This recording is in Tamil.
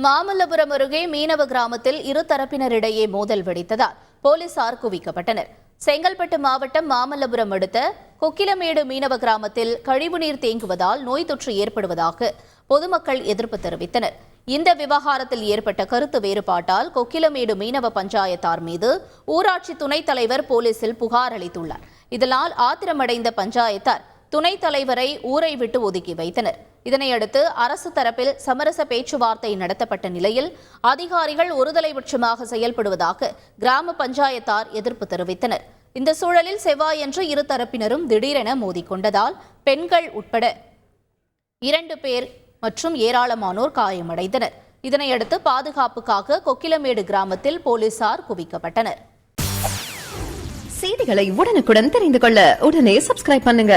மாமல்லபுரம் அருகே மீனவ கிராமத்தில் இருதரப்பினரிடையே மோதல் வெடித்ததால் போலீசார் குவிக்கப்பட்டனர். செங்கல்பட்டு மாவட்டம் மாமல்லபுரம் அடுத்த கொக்கிலமேடு மீனவ கிராமத்தில் கழிவுநீர் தேங்குவதால் நோய் தொற்று ஏற்படுவதாக பொதுமக்கள் எதிர்ப்பு தெரிவித்தனர். இந்த விவகாரத்தில் ஏற்பட்ட கருத்து வேறுபாட்டால் கொக்கிலமேடு மீனவ பஞ்சாயத்தார் மீது ஊராட்சி துணைத் தலைவர் போலீசில் புகார் அளித்துள்ளார். இதனால் ஆத்திரமடைந்த பஞ்சாயத்தார் துணைத் தலைவரை ஊரை விட்டு ஒதுக்கி வைத்தனர். இதனையடுத்து அரசு தரப்பில் சமரச பேச்சுவார்த்தை நடத்தப்பட்ட நிலையில் அதிகாரிகள் ஒருதலைபட்சமாக செயல்படுவதாக கிராம பஞ்சாயத்தார் எதிர்ப்பு தெரிவித்தனர். இந்த சூழலில் செவ்வாயன்று இரு தரப்பினரும் திடீரென மோதிக்கொண்டதால் பெண்கள் உட்பட 2 பேர் மற்றும் ஏராளமானோர் காயமடைந்தனர். இதனையடுத்து பாதுகாப்புக்காக கொக்கிலமேடு கிராமத்தில் போலீசார் குவிக்கப்பட்டனர். செய்திகளை உடனுக்குடன் தெரிந்து கொள்ள உடனே சப்ஸ்கிரைப் பண்ணுங்க.